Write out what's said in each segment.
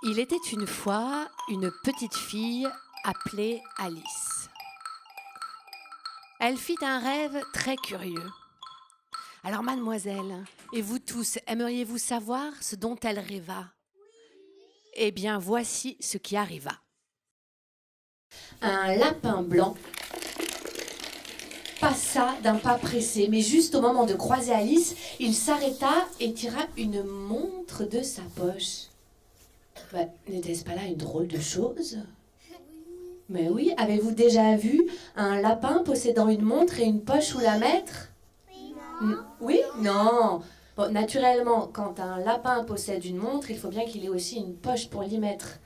Il était une fois une petite fille appelée Alice. Elle fit un rêve très curieux. Alors mademoiselle, et vous tous, aimeriez-vous savoir ce dont elle rêva ? Eh bien, voici ce qui arriva. Un lapin blanc passa d'un pas pressé, mais juste au moment de croiser Alice, il s'arrêta et tira une montre de sa poche. N'était-ce pas là une drôle de chose ? Mais oui, avez-vous déjà vu un lapin possédant une montre et une poche où la mettre ? Oui ? Non. Bon, naturellement, quand un lapin possède une montre, il faut bien qu'il ait aussi une poche pour l'y mettre.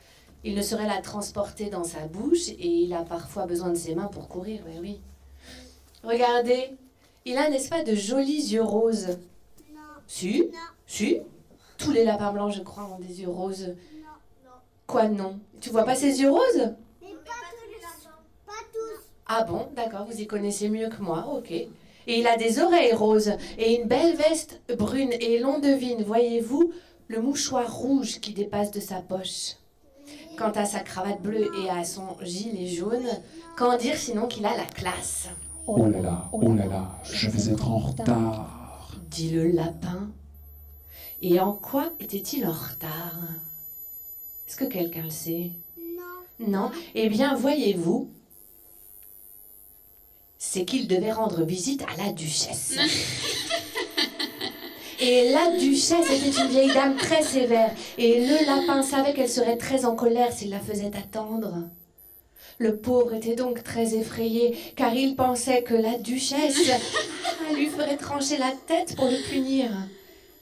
Il ne saurait la transporter dans sa bouche et il a parfois besoin de ses mains pour courir, mais oui. Regardez, il a, n'est-ce pas, de jolis yeux roses ? Non. Si ? Non. Si ? Tous les lapins blancs, je crois, ont des yeux roses. Non. Quoi, non ? Tu vois pas ses yeux roses ? Mais pas tous. Ah bon, d'accord, vous y connaissez mieux que moi, ok. Et il a des oreilles roses et une belle veste brune et l'on devine, voyez-vous, le mouchoir rouge qui dépasse de sa poche. Quant à sa cravate bleue et à son gilet jaune, qu'en dire sinon qu'il a la classe ? Oh là là, je vais être en retard. Dit le lapin. Et en quoi était-il en retard ? Est-ce que quelqu'un le sait ? Non. Non ? Eh bien, voyez-vous, c'est qu'il devait rendre visite à la duchesse. Et la duchesse était une vieille dame très sévère, et le lapin savait qu'elle serait très en colère s'il la faisait attendre. Le pauvre était donc très effrayé, car il pensait que la duchesse lui ferait trancher la tête pour le punir.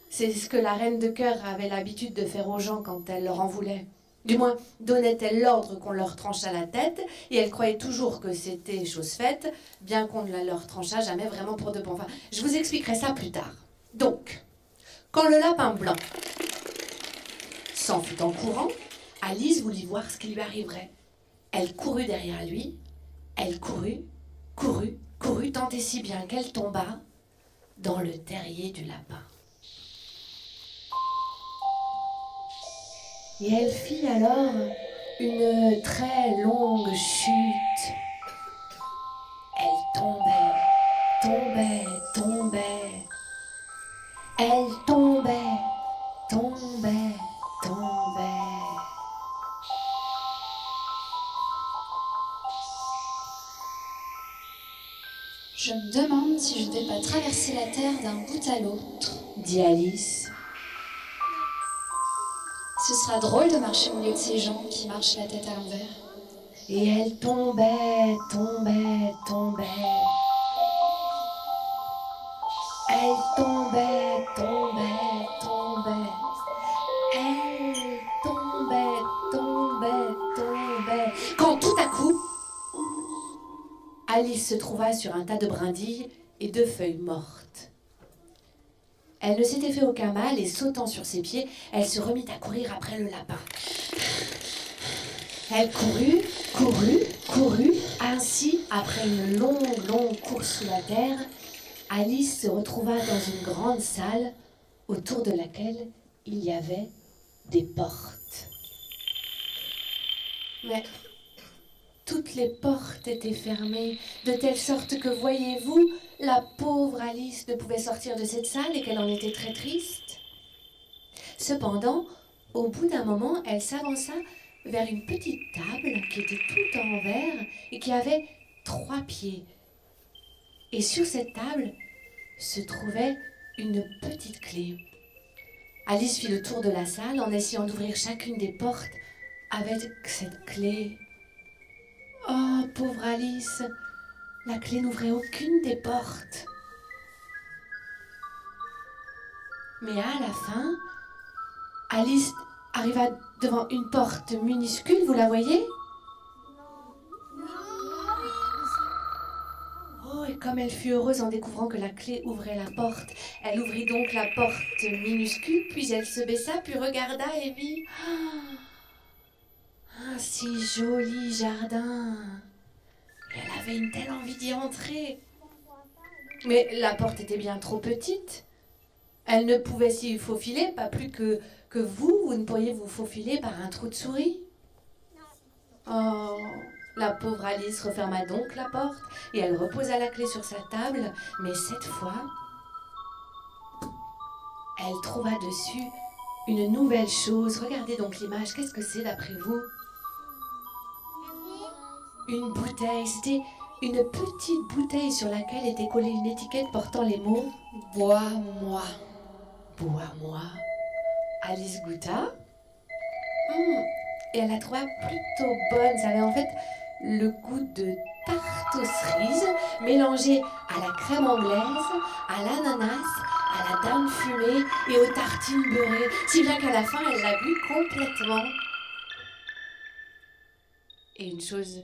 C'est ce que la reine de cœur avait l'habitude de faire aux gens quand elle leur en voulait. Du moins, donnait-elle l'ordre qu'on leur tranchât la tête, et elle croyait toujours que c'était chose faite, bien qu'on ne la leur tranchât jamais vraiment pour de bon. Enfin, je vous expliquerai ça plus tard. Donc, quand le lapin blanc s'en fut en courant, Alice voulut voir ce qui lui arriverait. Elle courut derrière lui, elle courut, tant et si bien qu'elle tomba dans le terrier du lapin. Et elle fit alors une très longue chute. Elle tombait. Elle tombait. Je me demande si je ne vais pas traverser la terre d'un bout à l'autre. Dit Alice. Ce sera drôle de marcher au milieu de ces gens qui marchent la tête à l'envers. Et elle tombait. Elle tombait. Elle tombait. Quand tout à coup, Alice se trouva sur un tas de brindilles et de feuilles mortes. Elle ne s'était fait aucun mal et sautant sur ses pieds, elle se remit à courir après le lapin. Elle courut, ainsi, après une longue course sous la terre, Alice se retrouva dans une grande salle autour de laquelle il y avait des portes. Mais toutes les portes étaient fermées, de telle sorte que, voyez-vous, la pauvre Alice ne pouvait sortir de cette salle et qu'elle en était très triste. Cependant, au bout d'un moment, elle s'avança vers une petite table qui était toute en verre et qui avait 3 pieds. Et sur cette table se trouvait une petite clé. Alice fit le tour de la salle en essayant d'ouvrir chacune des portes avec cette clé. Oh, pauvre Alice, la clé n'ouvrait aucune des portes. Mais à la fin, Alice arriva devant une porte minuscule, vous la voyez ? Oh, et comme elle fut heureuse en découvrant que la clé ouvrait la porte, elle ouvrit donc la porte minuscule, puis elle se baissa, puis regarda et vit un si joli jardin. Et elle avait une telle envie d'y entrer. Mais la porte était bien trop petite. Elle ne pouvait s'y faufiler, pas plus que que vous ne pourriez vous faufiler par un trou de souris? Oh, la pauvre Alice referma donc la porte et elle reposa la clé sur sa table, mais cette fois, elle trouva dessus une nouvelle chose. Regardez donc l'image, qu'est-ce que c'est d'après vous? Une bouteille, c'était une petite bouteille sur laquelle était collée une étiquette portant les mots « Bois-moi ». Bois-moi. Alice goûta. Et elle la trouva plutôt bonne. Ça avait en fait le goût de tarte aux cerises mélangée à la crème anglaise, à l'ananas, à la dinde fumée et aux tartines beurrées. Si bien qu'à la fin, elle l'a bu complètement. Et une chose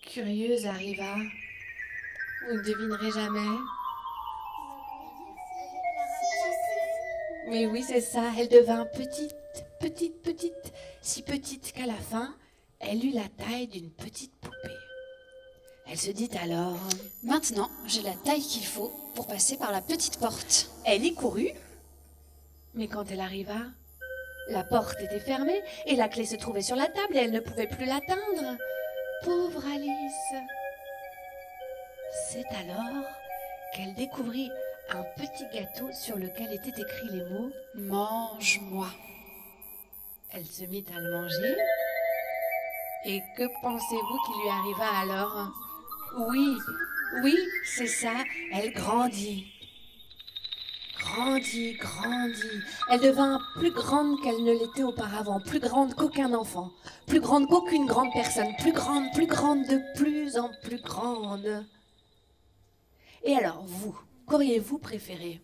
curieuse arriva. Vous ne devinerez jamais. Mais oui, c'est ça. Elle devint petite, si petite qu'à la fin, elle eut la taille d'une petite poupée. Elle se dit alors... Maintenant, j'ai la taille qu'il faut pour passer par la petite porte. Elle y courut, mais quand elle arriva, la porte était fermée et la clé se trouvait sur la table et elle ne pouvait plus l'atteindre. Pauvre Alice! C'est alors qu'elle découvrit un petit gâteau sur lequel étaient écrits les mots « Mange-moi ». Elle se mit à le manger. Et que pensez-vous qui lui arriva alors? Oui, c'est ça, elle grandit. Grandit. Elle devint plus grande qu'elle ne l'était auparavant, plus grande qu'aucun enfant, plus grande qu'aucune grande personne, plus grande, de plus en plus grande. Et alors, vous, qu'auriez-vous préféré?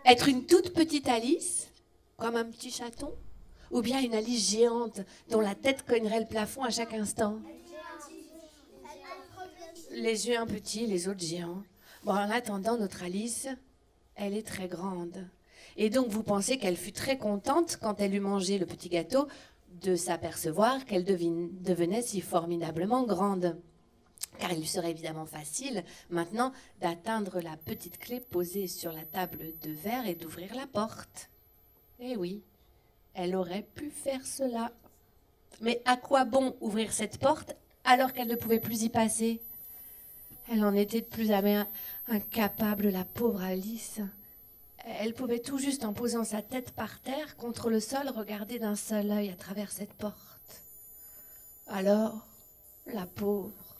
Être une toute petite Alice, comme un petit chaton? Ou bien une Alice géante dont la tête cognerait le plafond à chaque instant? Les yeux un petits, les autres géants. Bon, en attendant, notre Alice, elle est très grande. Et donc, vous pensez qu'elle fut très contente, quand elle eut mangé le petit gâteau, de s'apercevoir qu'elle devenait si formidablement grande. Car il lui serait évidemment facile, maintenant, d'atteindre la petite clé posée sur la table de verre et d'ouvrir la porte. Eh oui, elle aurait pu faire cela. Mais à quoi bon ouvrir cette porte alors qu'elle ne pouvait plus y passer? Elle en était de plus en plus incapable, la pauvre Alice. Elle pouvait tout juste, en posant sa tête par terre contre le sol, regarder d'un seul œil à travers cette porte. Alors, la pauvre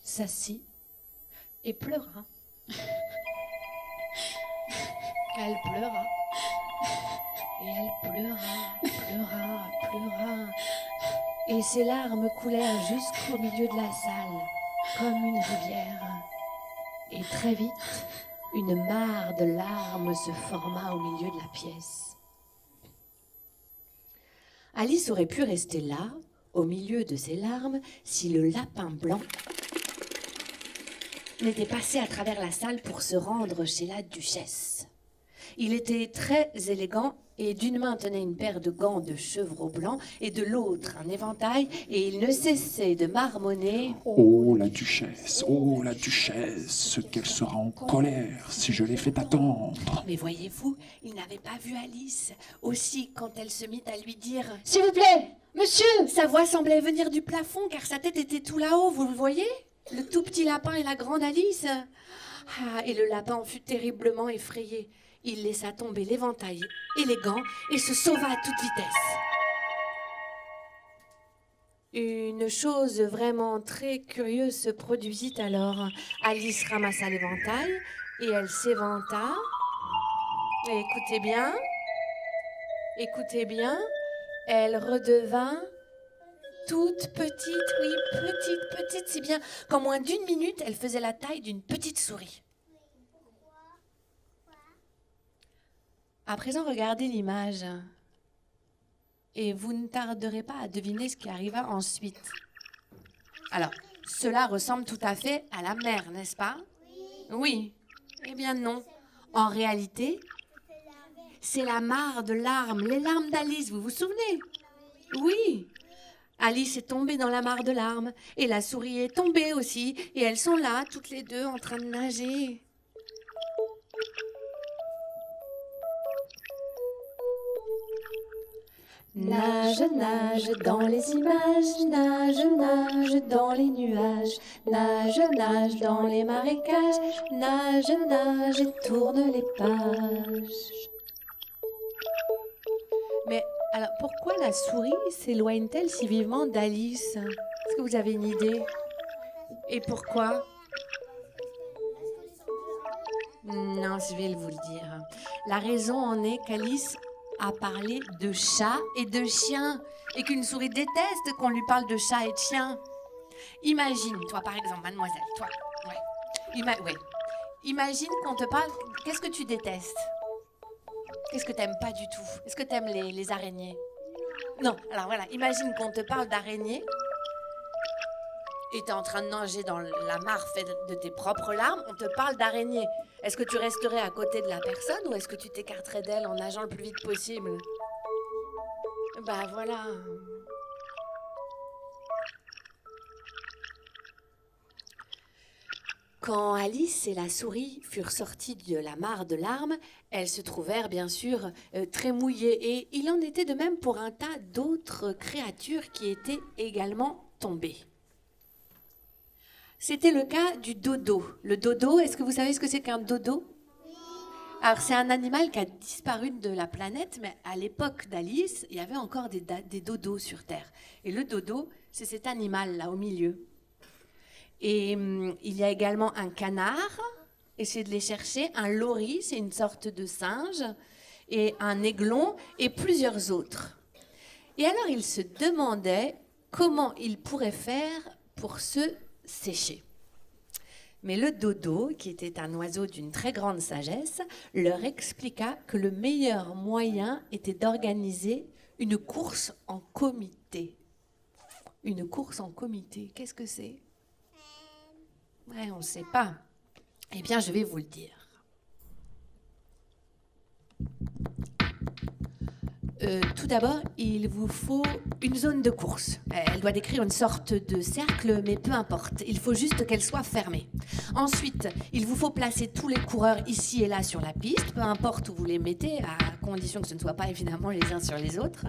s'assit et pleura. Elle pleura. Et elle pleura. Et ses larmes coulèrent jusqu'au milieu de la salle, comme une rivière. Et très vite, une mare de larmes se forma au milieu de la pièce. Alice aurait pu rester là, au milieu de ses larmes, si le lapin blanc n'était passé à travers la salle pour se rendre chez la duchesse. Il était très élégant et d'une main tenait une paire de gants de chevreau blanc et de l'autre un éventail, et il ne cessait de marmonner « Oh la duchesse, qu'elle sera en colère si je l'ai fait attendre. » Mais voyez-vous, il n'avait pas vu Alice. Aussi, quand elle se mit à lui dire « S'il vous plaît, monsieur !» Sa voix semblait venir du plafond, car sa tête était tout là-haut, vous le voyez? Le tout petit lapin et la grande Alice. Ah, et le lapin en fut terriblement effrayé. Il laissa tomber l'éventail et les gants et se sauva à toute vitesse. Une chose vraiment très curieuse se produisit alors. Alice ramassa l'éventail et elle s'éventa. Et écoutez bien, elle redevint toute petite, oui, petite, si bien qu'en moins d'une minute, elle faisait la taille d'une petite souris. À présent, regardez l'image. Et vous ne tarderez pas à deviner ce qui arriva ensuite. Alors, cela ressemble tout à fait à la mer, n'est-ce pas? Oui. Eh bien non. En réalité, c'est la mare de larmes, les larmes d'Alice, vous vous souvenez? Oui. Alice est tombée dans la mare de larmes et la souris est tombée aussi. Et elles sont là, toutes les deux, en train de nager. Nage, nage dans les images, nage, nage dans les nuages, nage, nage dans les marécages, nage, nage et tourne les pages. Mais alors, pourquoi la souris s'éloigne-t-elle si vivement d'Alice? Est-ce que vous avez une idée? Et pourquoi? Non, je vais vous le dire. La raison en est qu'Alice a parlé de chat et de chien et qu'une souris déteste qu'on lui parle de chat et de chien. Imagine, toi par exemple, mademoiselle, toi, ouais. Imagine qu'on te parle, qu'est-ce que tu détestes? Qu'est-ce que t'aimes pas du tout? Est-ce que t'aimes les araignées? Non, alors voilà, imagine qu'on te parle d'araignées et t'es en train de nager dans la mare faite de tes propres larmes, on te parle d'araignées. Est-ce que tu resterais à côté de la personne ou est-ce que tu t'écarterais d'elle en nageant le plus vite possible? Bah voilà. Quand Alice et la souris furent sorties de la mare de larmes, elles se trouvèrent bien sûr très mouillées et il en était de même pour un tas d'autres créatures qui étaient également tombées. C'était le cas du dodo. Le dodo, est-ce que vous savez ce que c'est qu'un dodo? Alors, c'est un animal qui a disparu de la planète, mais à l'époque d'Alice, il y avait encore des dodos sur Terre. Et le dodo, c'est cet animal-là, au milieu. Et il y a également un canard, essayez de les chercher, un loris, c'est une sorte de singe, et un aiglon, et plusieurs autres. Et alors, il se demandait comment il pourrait faire pour se sécher. Mais le dodo, qui était un oiseau d'une très grande sagesse, leur expliqua que le meilleur moyen était d'organiser une course en comité. Une course en comité, qu'est-ce que c'est? Ouais, on ne sait pas. Eh bien, je vais vous le dire. Tout d'abord, il vous faut une zone de course. Elle doit décrire une sorte de cercle, mais peu importe. Il faut juste qu'elle soit fermée. Ensuite, il vous faut placer tous les coureurs ici et là sur la piste, peu importe où vous les mettez, à condition que ce ne soit pas évidemment les uns sur les autres.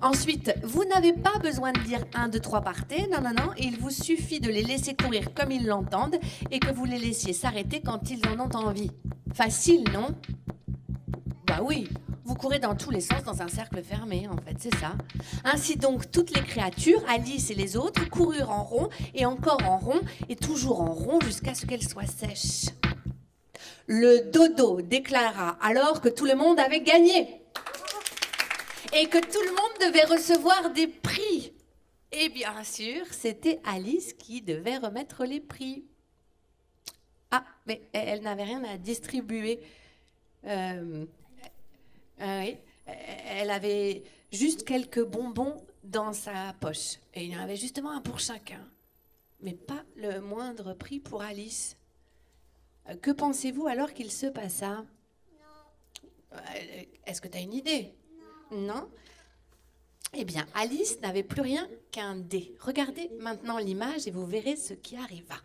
Ensuite, vous n'avez pas besoin de dire 1, 2, 3 partez. Non. Il vous suffit de les laisser courir comme ils l'entendent et que vous les laissiez s'arrêter quand ils en ont envie. Facile, non? Bah oui. Vous courez dans tous les sens dans un cercle fermé, en fait, c'est ça. Ainsi donc, toutes les créatures, Alice et les autres, coururent en rond, et encore en rond, et toujours en rond, jusqu'à ce qu'elles soient sèches. Le dodo déclara alors que tout le monde avait gagné, et que tout le monde devait recevoir des prix. Et bien sûr, c'était Alice qui devait remettre les prix. Ah, mais elle n'avait rien à distribuer. Oui, elle avait juste quelques bonbons dans sa poche. Et il y en avait justement un pour chacun. Mais pas le moindre prix pour Alice. Que pensez-vous alors qu'il se passa? Est-ce que tu as une idée? Non. Eh bien, Alice n'avait plus rien qu'un dé. Regardez maintenant l'image et vous verrez ce qui arriva.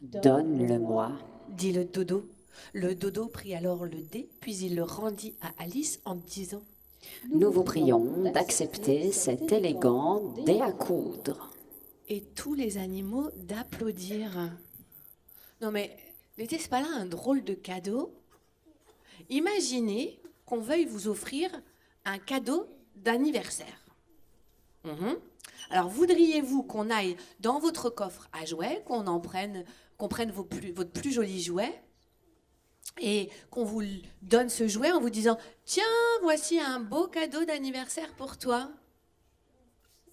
Donne-le-moi, dit le dodo. Le dodo prit alors le dé, puis il le rendit à Alice en disant « nous vous prions d'accepter cet élégant dé à coudre. » Et tous les animaux d'applaudir. Non mais, n'était-ce pas là un drôle de cadeau? Imaginez qu'on veuille vous offrir un cadeau d'anniversaire. Alors, voudriez-vous qu'on aille dans votre coffre à jouets, qu'on prenne votre plus joli jouet et qu'on vous donne ce jouet en vous disant « Tiens, voici un beau cadeau d'anniversaire pour toi ».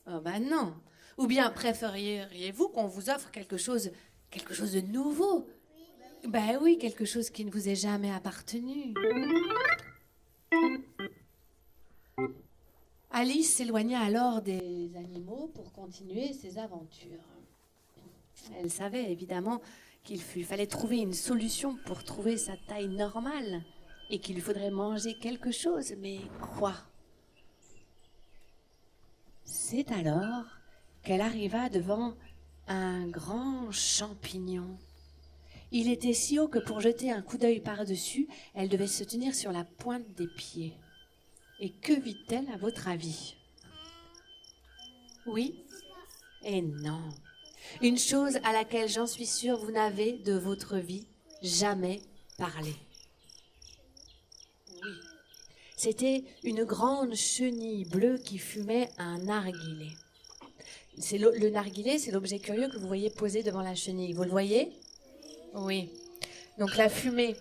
Oh ben non. Ou bien préfériez-vous qu'on vous offre quelque chose de nouveau? Ben oui, quelque chose qui ne vous ait jamais appartenu. Alice s'éloigna alors des animaux pour continuer ses aventures. Elle savait évidemment qu'il fallait trouver une solution pour trouver sa taille normale et qu'il lui faudrait manger quelque chose, mais quoi? C'est alors qu'elle arriva devant un grand champignon. Il était si haut que pour jeter un coup d'œil par-dessus, elle devait se tenir sur la pointe des pieds. Et que vit-elle à votre avis? Oui? Et non. Une chose à laquelle j'en suis sûre, vous n'avez de votre vie jamais parlé. Oui. C'était une grande chenille bleue qui fumait un narguilé. Le narguilé, c'est l'objet curieux que vous voyez posé devant la chenille. Vous le voyez? Oui. Donc la fumée,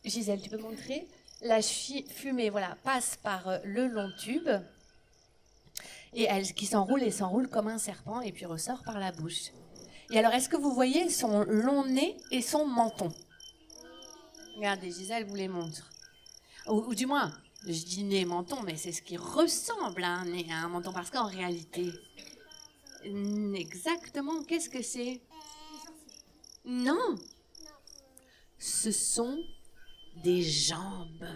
Gisèle, tu peux montrer? La fumée, voilà, passe par le long tube et qui s'enroule et s'enroule comme un serpent et puis ressort par la bouche. Et alors, est-ce que vous voyez son long nez et son menton? Regardez, Gisèle vous les montre. Ou du moins, je dis nez, menton, mais c'est ce qui ressemble à un nez, à un menton, parce qu'en réalité, exactement, qu'est-ce que c'est? Non. Ce sont des jambes.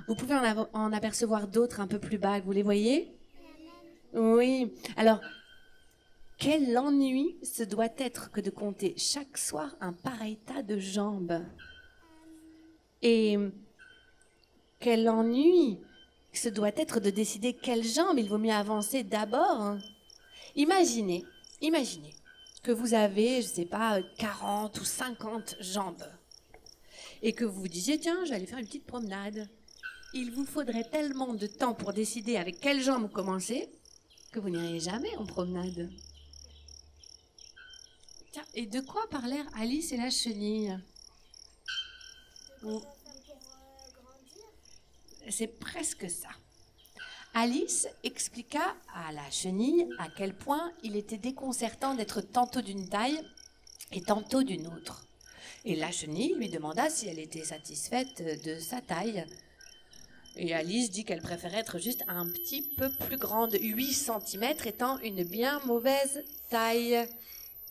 Vous pouvez en apercevoir d'autres un peu plus bas, vous les voyez? Oui. Alors, quel ennui ce doit être que de compter chaque soir un pareil tas de jambes. Et quel ennui ce doit être de décider quelles jambes il vaut mieux avancer d'abord. Imaginez que vous avez, je ne sais pas, 40 ou 50 jambes. Et que vous vous disiez, tiens, j'allais faire une petite promenade. Il vous faudrait tellement de temps pour décider avec quelle jambe vous commencez que vous n'iriez jamais en promenade. Tiens, et de quoi parlèrent Alice et la chenille? C'est presque ça. Alice expliqua à la chenille à quel point il était déconcertant d'être tantôt d'une taille et tantôt d'une autre. Et la chenille lui demanda si elle était satisfaite de sa taille. Et Alice dit qu'elle préférait être juste un petit peu plus grande, 8 cm étant une bien mauvaise taille.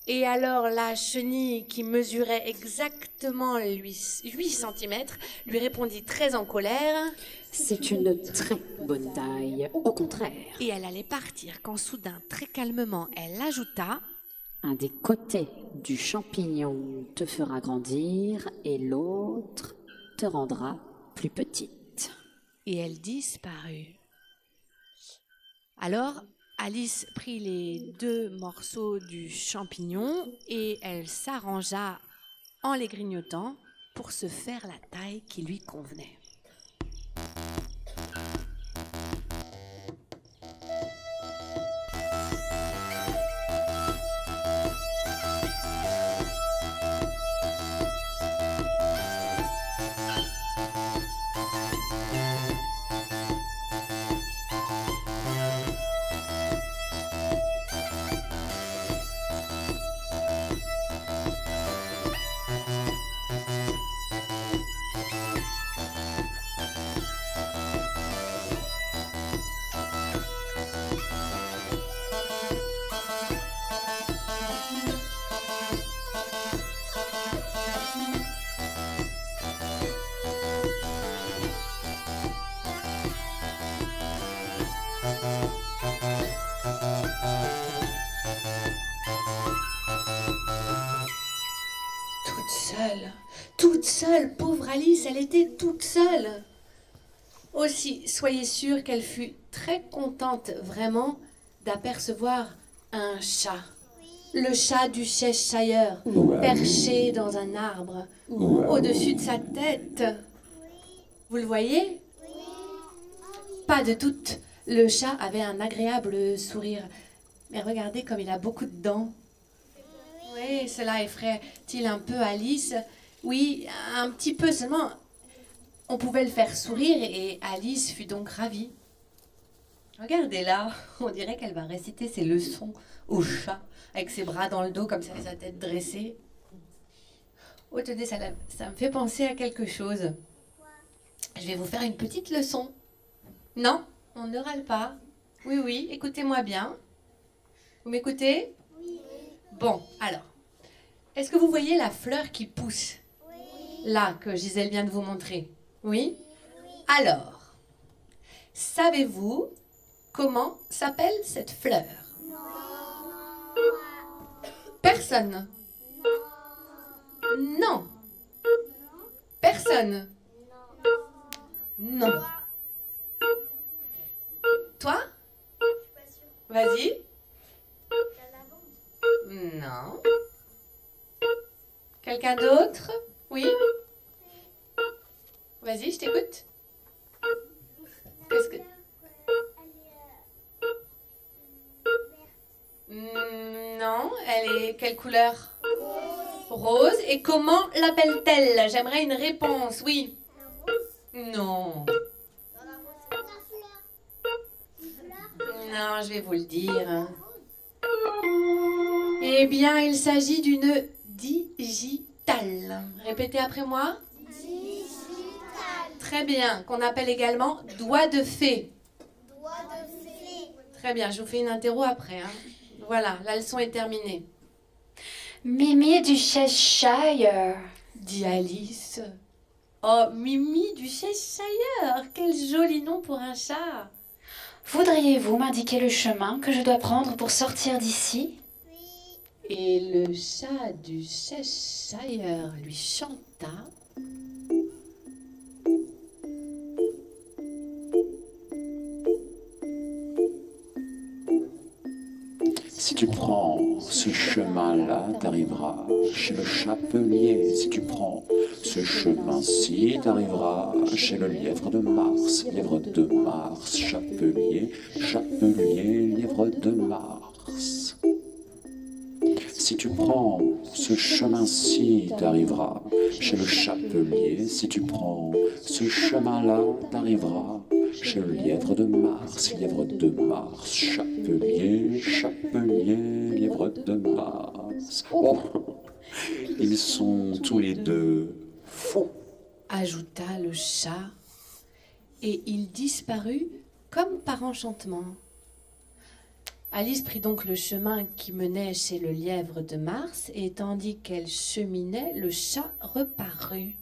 Et alors la chenille, qui mesurait exactement 8 cm, lui répondit très en colère: C'est une très bonne taille, au contraire. Et elle allait partir quand soudain, très calmement, elle ajouta: Un des côtés du champignon te fera grandir et l'autre te rendra plus petite. Et elle disparut. Alors, Alice prit les 2 morceaux du champignon et elle s'arrangea en les grignotant pour se faire la taille qui lui convenait. Toute seule, pauvre Alice, elle était toute seule. Aussi, soyez sûre qu'elle fut très contente vraiment d'apercevoir un chat. Le chat du Cheshire, perché dans un arbre, au-dessus de sa tête. Vous le voyez? Pas de doute, le chat avait un agréable sourire. Mais regardez comme il a beaucoup de dents. Oui, cela effraie-t-il un peu Alice? Oui, un petit peu seulement. On pouvait le faire sourire et Alice fut donc ravie. Regardez-la, on dirait qu'elle va réciter ses leçons au chat, avec ses bras dans le dos comme ça et sa tête dressée. Oh, tenez, ça me fait penser à quelque chose. Je vais vous faire une petite leçon. Non, on ne râle pas. Oui, écoutez-moi bien. Vous m'écoutez? Bon, alors, est-ce que vous voyez la fleur qui pousse? Là, que Gisèle vient de vous montrer. Oui? Alors, savez-vous comment s'appelle cette fleur? Personne. Non. Personne. Non. Toi? Vas-y. Non. Quelqu'un d'autre? Oui? Vas-y, je t'écoute. Qu'est-ce que... Non, elle est quelle couleur? Rose. Et comment l'appelle-t-elle? J'aimerais une réponse, oui. Non. Non, je vais vous le dire. Eh bien, il s'agit d'une digitale. Répétez après moi. Très bien, qu'on appelle également doigt de fée. Très bien, je vous fais une interro après. Hein. Voilà, la leçon est terminée. Mimi du Cheshire, Dit Alice. Oh, Mimi du Cheshire, quel joli nom pour un chat. voudriez-vous m'indiquer le chemin que je dois prendre pour sortir d'ici? Et le chat du Cheshire lui chanta. Si tu prends ce chemin-là, t'arriveras chez le chapelier. Si tu prends ce chemin-ci, t'arriveras chez le lièvre de Mars. Lièvre de Mars, chapelier, chapelier, lièvre de Mars. Si tu prends ce chemin-ci, t'arriveras chez le chapelier. Si tu prends ce chemin-là, t'arriveras chez le lièvre de Mars. Lièvre de Mars, chapelier, chapelier, lièvre de Mars. Oh, ils sont tous les deux fous. Ajouta le chat, et il disparut comme par enchantement. Alice prit donc le chemin qui menait chez le lièvre de Mars, et tandis qu'elle cheminait, le chat reparut.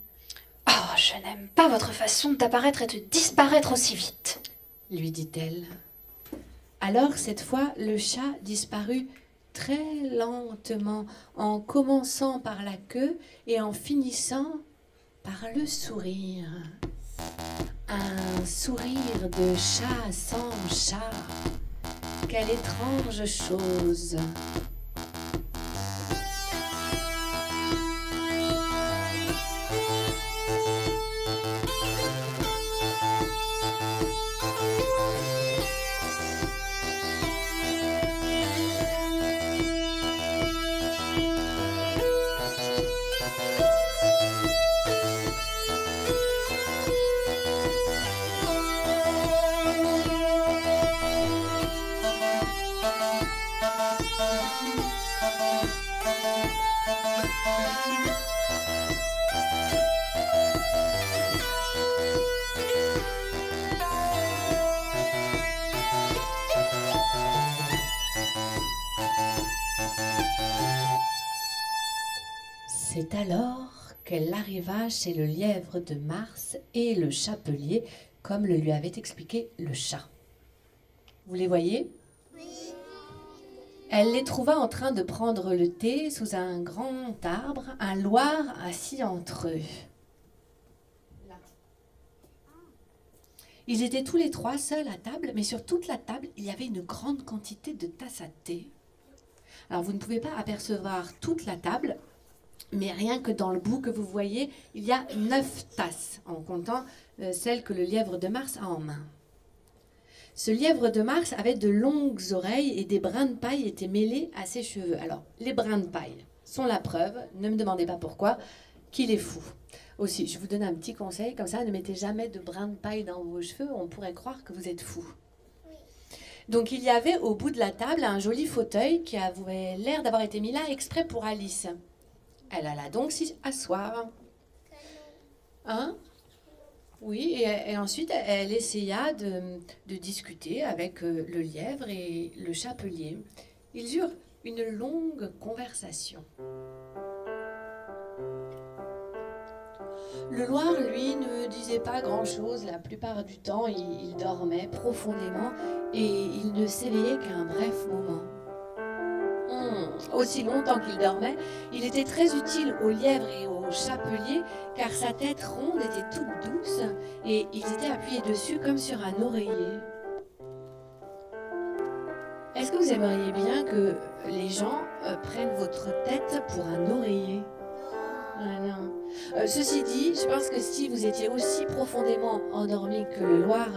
Oh, je n'aime pas votre façon d'apparaître et de disparaître aussi vite, Lui dit-elle. Alors, cette fois, le chat disparut très lentement, en commençant par la queue et en finissant par le sourire. Un sourire de chat sans chat. Quelle étrange chose! C'est alors qu'elle arriva chez le lièvre de Mars et le chapelier, comme le lui avait expliqué le chat. Vous les voyez? Elle les trouva en train de prendre le thé sous un grand arbre, un loir assis entre eux. Ils étaient tous les trois seuls à table, mais sur toute la table, il y avait une grande quantité de tasses à thé. Alors vous ne pouvez pas apercevoir toute la table, mais rien que dans le bout que vous voyez, il y a 9 tasses, en comptant celles que le lièvre de Mars a en main. Ce lièvre de Mars avait de longues oreilles et des brins de paille étaient mêlés à ses cheveux. Alors, les brins de paille sont la preuve, ne me demandez pas pourquoi, qu'il est fou. Aussi, je vous donne un petit conseil, comme ça, ne mettez jamais de brins de paille dans vos cheveux, on pourrait croire que vous êtes fou. Donc, il y avait au bout de la table un joli fauteuil qui avait l'air d'avoir été mis là exprès pour Alice. Elle alla donc s'y asseoir. Hein? Oui, et ensuite, elle essaya de discuter avec le lièvre et le chapelier. Ils eurent une longue conversation. Le loir, lui, ne disait pas grand-chose. La plupart du temps, il dormait profondément et il ne s'éveillait qu'un bref moment. Aussi longtemps qu'il dormait, il était très utile au lièvre et au chapelier car sa tête ronde était toute douce et ils étaient appuyés dessus comme sur un oreiller. Est-ce que vous aimeriez bien que les gens prennent votre tête pour un oreiller? Ah non. Ceci dit, je pense que si vous étiez aussi profondément endormi que le Loir,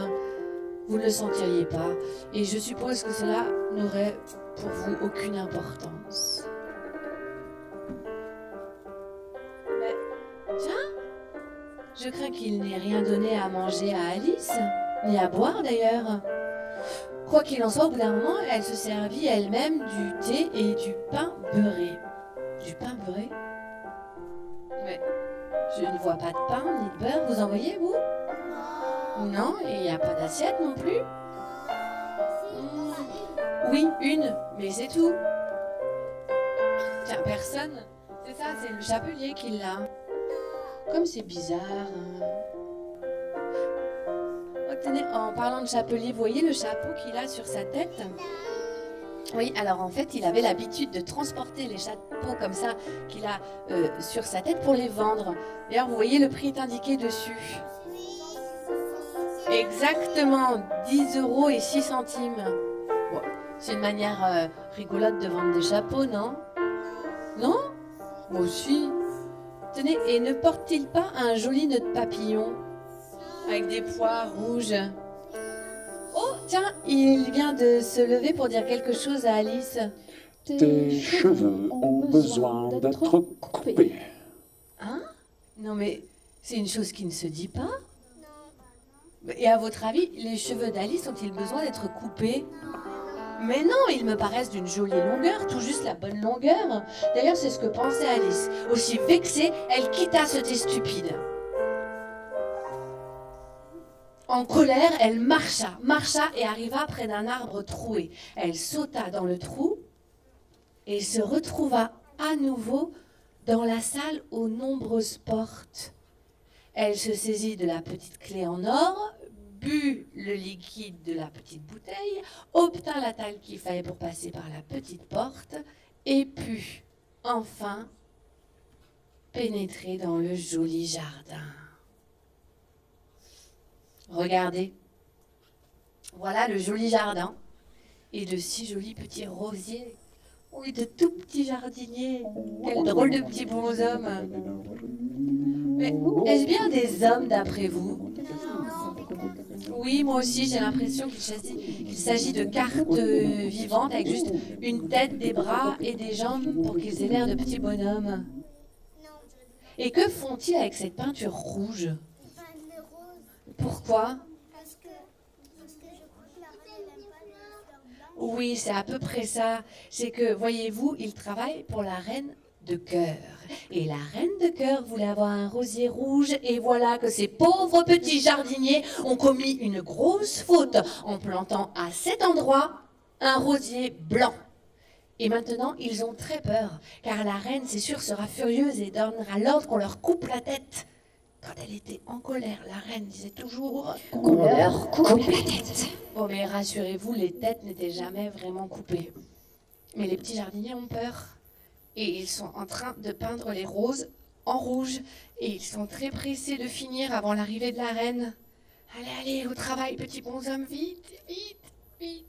vous ne le sentiriez pas. Et je suppose que cela n'aurait pour vous aucune importance. Mais, tiens, je crains qu'il n'ait rien donné à manger à Alice, ni à boire d'ailleurs. Quoi qu'il en soit, au bout d'un moment, elle se servit elle-même du thé et du pain beurré. Du pain beurré? Mais je ne vois pas de pain ni de beurre, vous en voyez, vous? Non, et il n'y a pas d'assiette non plus? Oui, une, mais c'est tout. Tiens, personne. C'est ça, c'est le chapelier qui l'a. Comme c'est bizarre. Hein. Oh, tenez, en parlant de chapelier, vous voyez le chapeau qu'il a sur sa tête? Oui, alors en fait, il avait l'habitude de transporter les chapeaux comme ça qu'il a sur sa tête pour les vendre. D'ailleurs, vous voyez, le prix est indiqué dessus. Exactement, 10,06 €. Bon, c'est une manière rigolote de vendre des chapeaux, non? Non? Moi aussi. Tenez, et ne porte-t-il pas un joli nœud de papillon avec des pois rouges? Oh, tiens, il vient de se lever pour dire quelque chose à Alice. Tes cheveux ont besoin d'être coupés. Hein? Non, mais c'est une chose qui ne se dit pas. Et à votre avis, les cheveux d'Alice ont-ils besoin d'être coupés? Mais non, ils me paraissent d'une jolie longueur, tout juste la bonne longueur. D'ailleurs, c'est ce que pensait Alice. Aussi vexée, elle quitta ce thé stupide. En colère, elle marcha et arriva près d'un arbre troué. Elle sauta dans le trou et se retrouva à nouveau dans la salle aux nombreuses portes. Elle se saisit de la petite clé en or, but le liquide de la petite bouteille, obtint la talle qu'il fallait pour passer par la petite porte et put enfin pénétrer dans le joli jardin. Regardez, voilà le joli jardin et de si jolis petits rosiers. Oui, de tout petits jardiniers. Quel drôle de petits bonshommes. Mais est-ce bien des hommes d'après vous? Oui, moi aussi j'ai l'impression qu'il s'agit de cartes vivantes avec juste une tête, des bras et des jambes pour qu'ils aient l'air de petits bonhommes. Et que font-ils avec cette peinture rouge? Pourquoi? Parce que je crois que la reine n'aime pas les fleurs blanches. Oui, c'est à peu près ça. C'est que, voyez-vous, ils travaillent pour la reine de cœur. Et la reine de cœur voulait avoir un rosier rouge. Et voilà que ces pauvres petits jardiniers ont commis une grosse faute en plantant à cet endroit un rosier blanc. Et maintenant, ils ont très peur, car la reine, c'est sûr, sera furieuse et donnera l'ordre qu'on leur coupe la tête. Quand elle était en colère, la reine disait toujours Qu'on leur coupe la tête. Bon, mais rassurez-vous, les têtes n'étaient jamais vraiment coupées. Mais les petits jardiniers ont peur. Et ils sont en train de peindre les roses en rouge. Et ils sont très pressés de finir avant l'arrivée de la reine. Allez, allez, au travail, petits bonshommes, vite, vite, vite.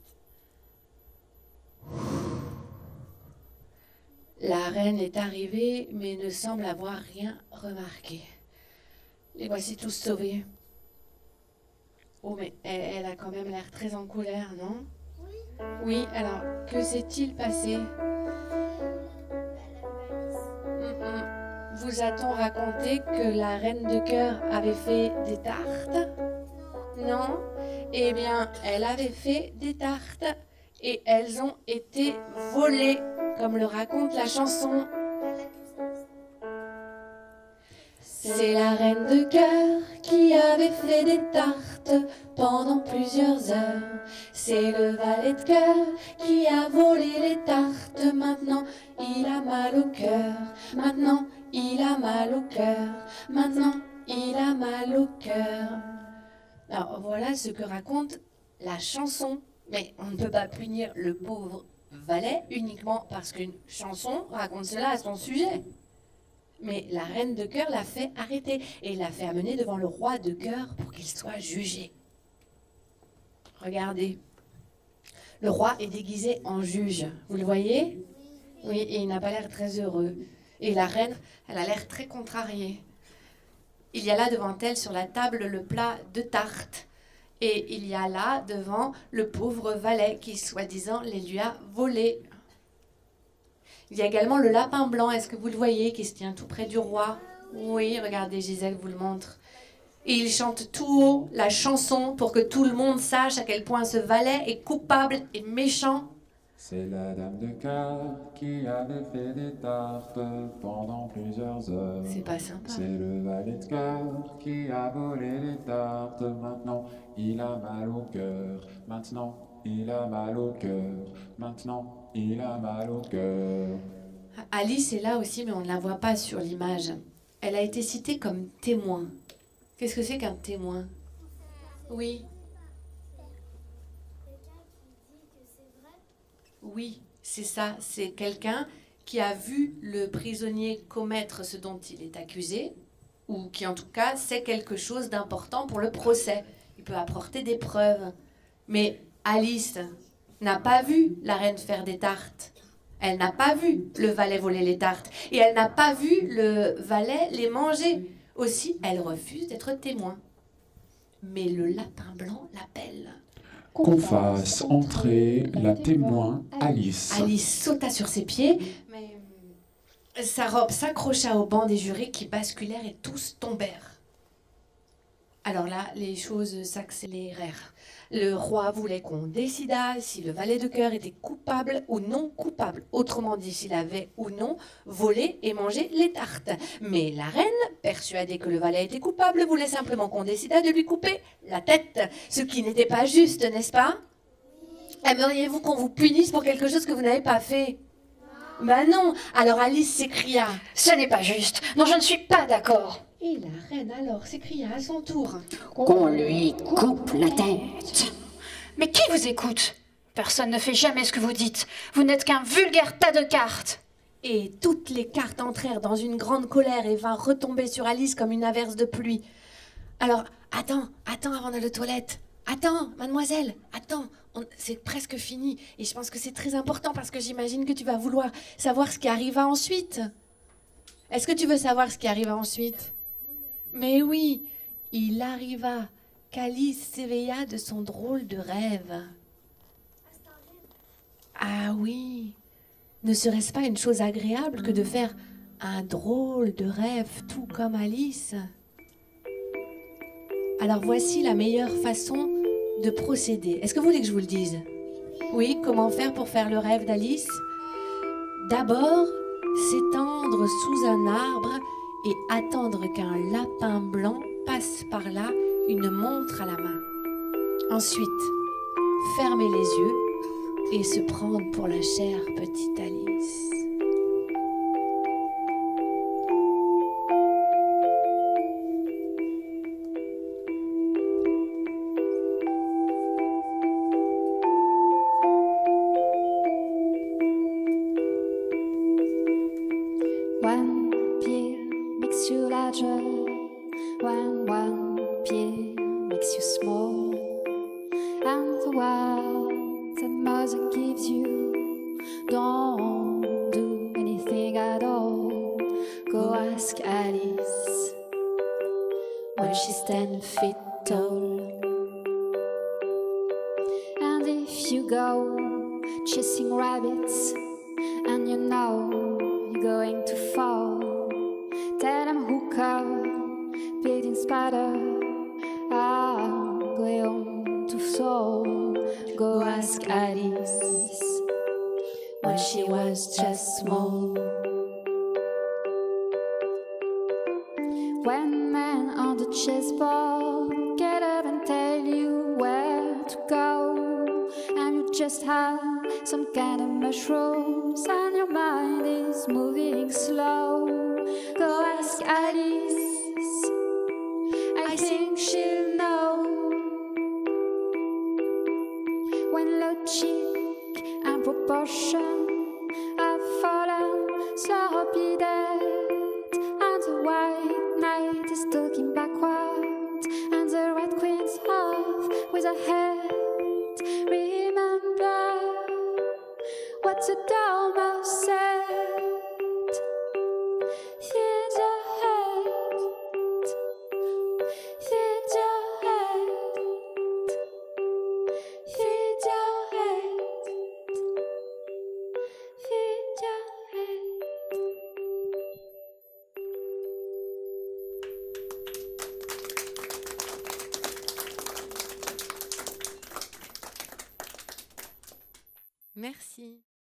La reine est arrivée, mais ne semble avoir rien remarqué. Les voici tous sauvés. Oh, mais elle a quand même l'air très en colère, non? Oui, alors, que s'est-il passé? Vous a-t-on raconté que la reine de cœur avait fait des tartes? Non? Eh bien, elle avait fait des tartes et elles ont été volées, comme le raconte la chanson. C'est la reine de cœur qui avait fait des tartes pendant plusieurs heures. C'est le valet de cœur qui a volé les tartes. Maintenant, il a mal au cœur. Maintenant, il a mal au cœur. Maintenant, il a mal au cœur. Alors, voilà ce que raconte la chanson. Mais on ne peut pas punir le pauvre valet uniquement parce qu'une chanson raconte cela à son sujet. Mais la reine de cœur l'a fait arrêter et l'a fait amener devant le roi de cœur pour qu'il soit jugé. Regardez, Le roi est déguisé en juge. Vous le voyez ? Oui, et il n'a pas l'air très heureux. Et la reine, elle a l'air très contrariée. Il y a là devant elle sur la table le plat de tarte. Et il y a là devant le pauvre valet qui, soi-disant, les lui a volés. Il y a également le lapin blanc, est-ce que vous le voyez, qui se tient tout près du roi ? Oui, regardez, Gisèle vous le montre. Et il chante tout haut la chanson pour que tout le monde sache à quel point ce valet est coupable et méchant. C'est la dame de cœur qui avait fait des tartes pendant plusieurs heures. C'est pas sympa. C'est le valet de cœur qui a volé les tartes. Maintenant, il a mal au cœur. Maintenant, il a mal au cœur. Maintenant, il a mal au cœur. Alice est là aussi, mais on ne la voit pas sur l'image. Elle a été citée comme témoin. Qu'est-ce que c'est qu'un témoin ? Oui. Oui, c'est ça. C'est quelqu'un qui a vu le prisonnier commettre ce dont il est accusé, ou qui en tout cas sait quelque chose d'important pour le procès. Il peut apporter des preuves. Mais Alice n'a pas vu la reine faire des tartes. Elle n'a pas vu le valet voler les tartes. Et elle n'a pas vu le valet les manger. Aussi, elle refuse d'être témoin. Mais le lapin blanc l'appelle. Qu'on fasse entrer la témoin Alice. Alice sauta sur ses pieds, mais sa robe s'accrocha au banc des jurés qui basculèrent et tous tombèrent. Alors là, les choses s'accélérèrent. Le roi voulait qu'on décidât si le valet de cœur était coupable ou non coupable. Autrement dit, s'il avait ou non volé et mangé les tartes. Mais la reine, persuadée que le valet était coupable, voulait simplement qu'on décidât de lui couper la tête. Ce qui n'était pas juste, n'est-ce pas ? Aimeriez-vous qu'on vous punisse pour quelque chose que vous n'avez pas fait ? Ben non. Alors Alice s'écria. Ce n'est pas juste. Non, je ne suis pas d'accord. Et la reine alors s'écria à son tour. Qu'on lui coupe la tête. Mais qui vous écoute ? Personne ne fait jamais ce que vous dites. Vous n'êtes qu'un vulgaire tas de cartes. Et toutes les cartes entrèrent dans une grande colère et vinrent retomber sur Alice comme une averse de pluie. Alors, attends avant d'aller aux toilettes. Attends, mademoiselle, attends. C'est presque fini. Et je pense que c'est très important parce que j'imagine que tu vas vouloir savoir ce qui arriva ensuite. Est-ce que tu veux savoir ce qui arriva ensuite ? Mais oui, il arriva qu'Alice s'éveilla de son drôle de rêve. Ah oui, ne serait-ce pas une chose agréable que de faire un drôle de rêve tout comme Alice ? Alors voici la meilleure façon de procéder. Est-ce que vous voulez que je vous le dise ? Oui, comment faire pour faire le rêve d'Alice ? D'abord, s'étendre sous un arbre et attendre qu'un lapin blanc passe par là, une montre à la main. Ensuite, fermer les yeux et se prendre pour la chère petite Alice. One pill makes you larger, one pill makes you small, and the one that mother gives you don't do anything at all. Go ask Alice when she's 10 feet tall. And if you go chasing rabbits and you know you're going to fall, tell them hook up, beating spider, I'm going to fall. Go ask Alice when she was just small. When men on the chessboard get up and tell you where to go, and you just have some kind of mushrooms and your mind is moving slow, go ask Alice, I think she'll know. When logic and proportion have fallen sloppy dead, and the white knight is talking backward, and the red queen's off with her head. Remember What's a dormouse said? Feed your head. Feed your head. Feed your head. Feed your head. Merci.